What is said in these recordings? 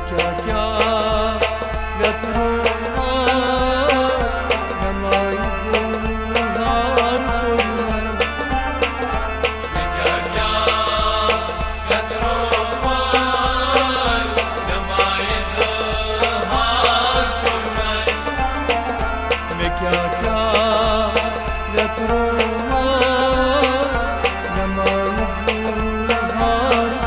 क्या क्या व्यथरूमा नमाइज़ हार मैं क्या क्या व्यथरूमा नमाइज़ हार मैं क्या क्या व्यथरूमा नमाइज़ हार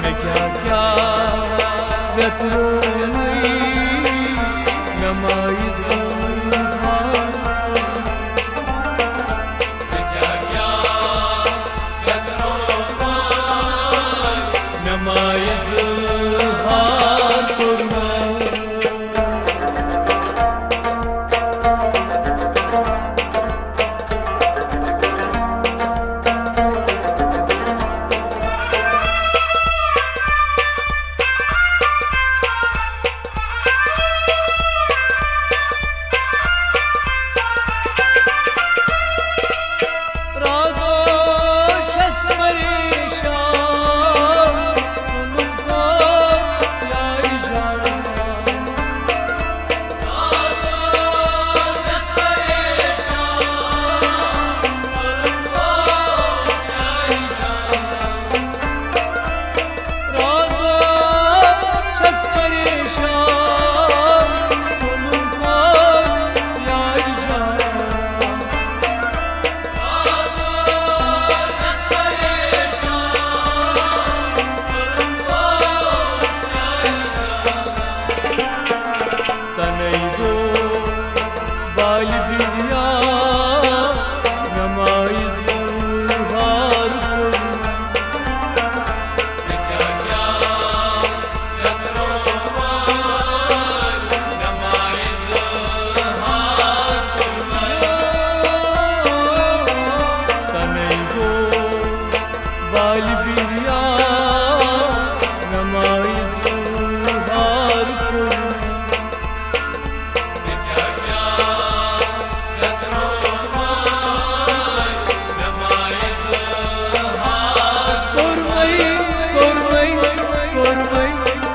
मैं क्या क्या व्यथरूमी नमाइज़ मैं क्या क्या व्यथरूमा नमाइज़ हार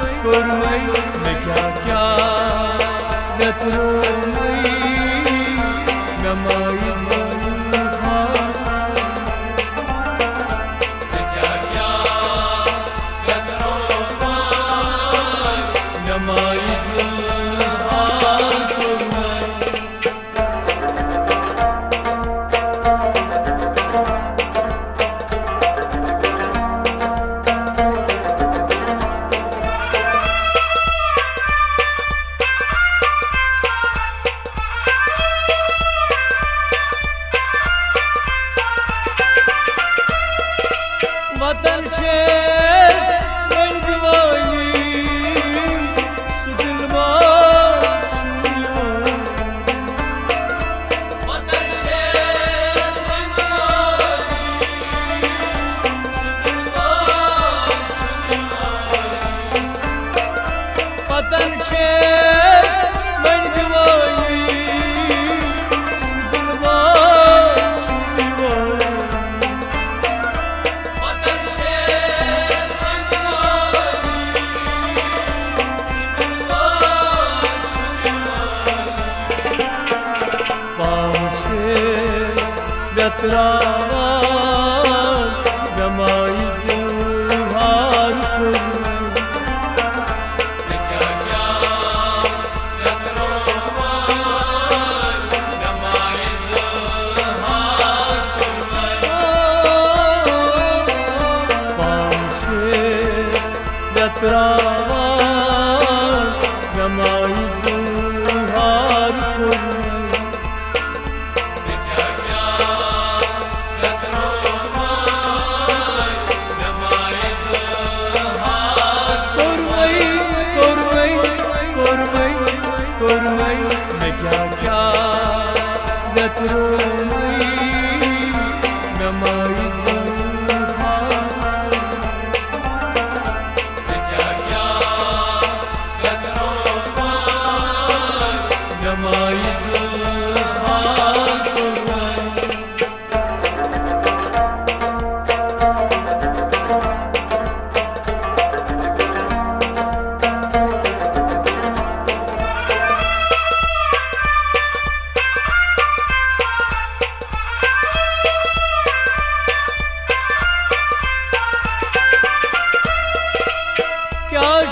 मैं क्या क्या व्यथरूमी नमाइज़ मैं क्या क्या व्यथरूमा नमाइज़ वतन शेष बन दीवानी सुदिलवार वतन शेष बन दीवानी वतन शेष बन दीवानी व्यथरावान नमाइज़ हार मैं क्या क्या व्यथरूमा नमाइज़ हार व्यथरावान नमाइज़ हार मैं क्या क्या व्यथरूमी नमाइज़ मैं क्या क्या व्यथरूमा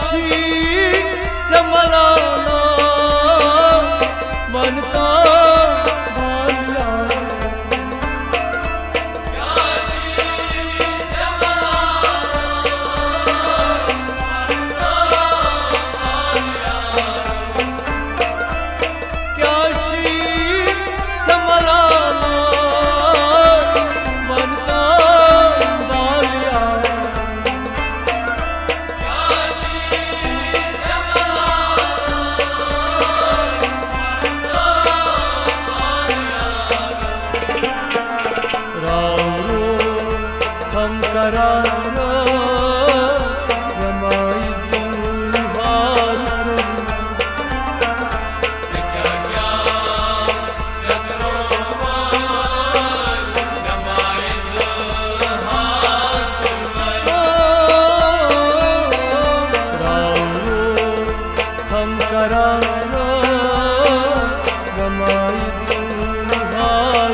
शीन चमलाना मनता भालिया क्या शीन चमलाना मनता भालिया हम करारा रमाई ज़ुल्हार हम करारा रमाई ज़ुल्हार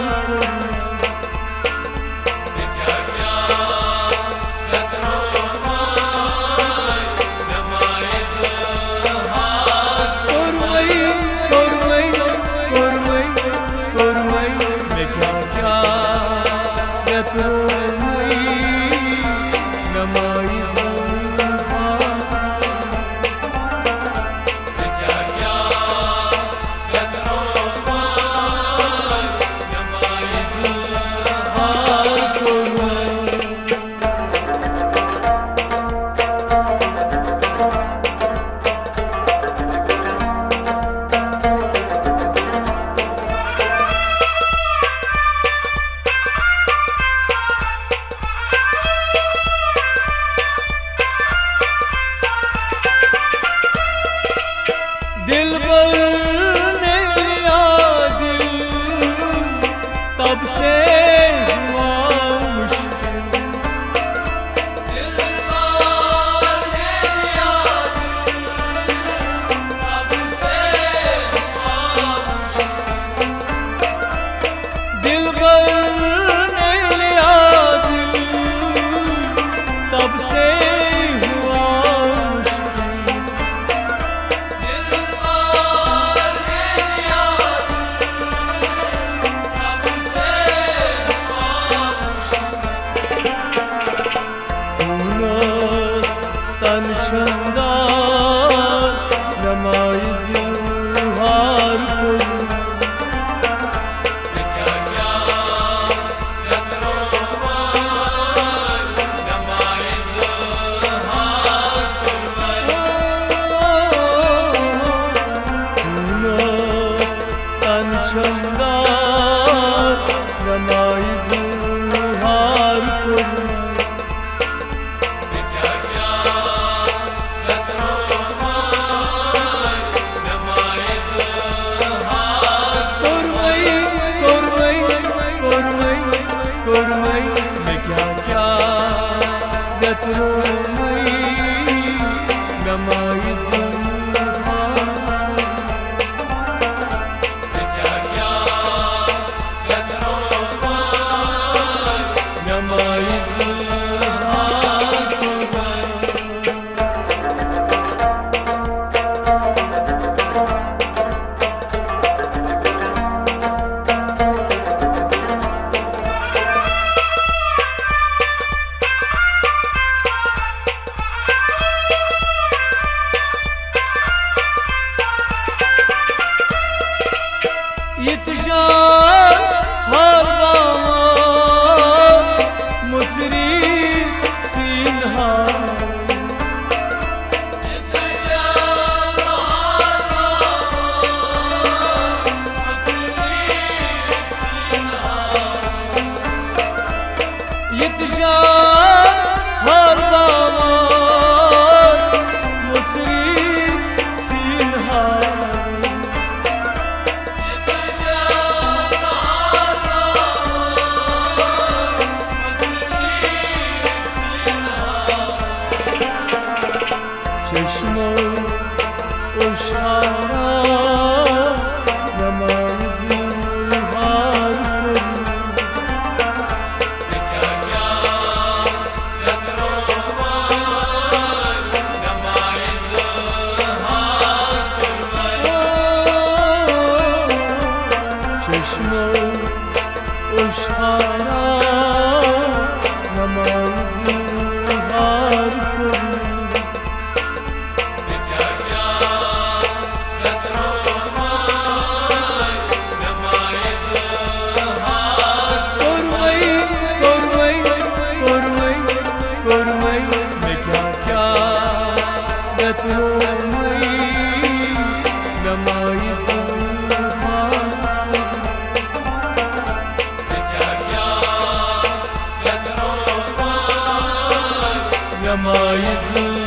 दिल पर ने लिया दिल तब से हुआ मुश्किल दिल पर ने लिया दिल तब से हुआ मुश्किल दिल पर ने लिया दिल तब से तन शंदार रमाई ज़ुल्हार तन शंदार रमाई ज़ुल्हार व्यक्रोमयी नमाय इज़हार नमाय इज़हार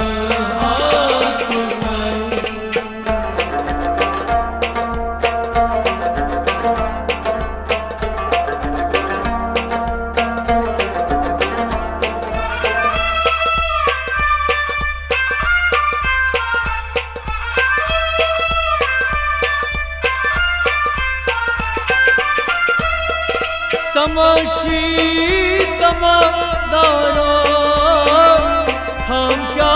समशीतमदारा हम क्या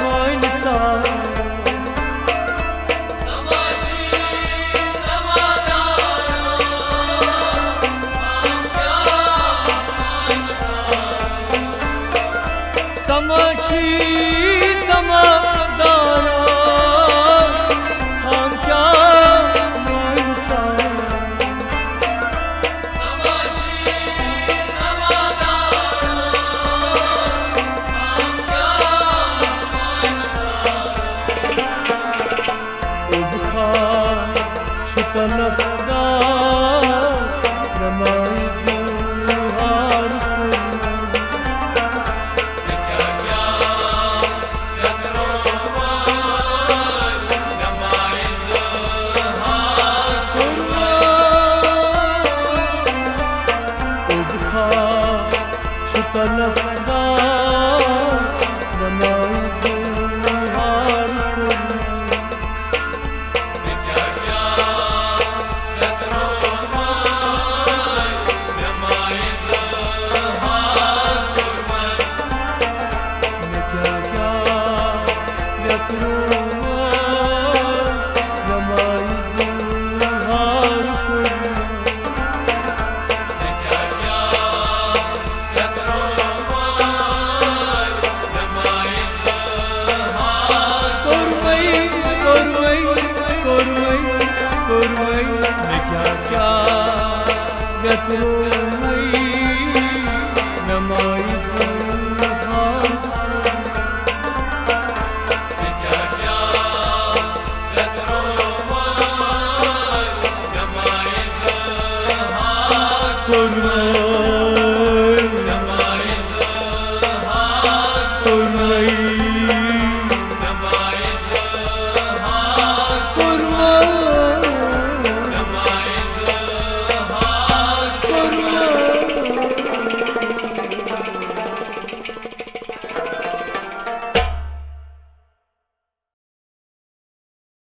मानसा समशीतमदारा हम क्या मानसा शुतलदा नमाय इज़हार शुतलदा नमाय इज़हार करो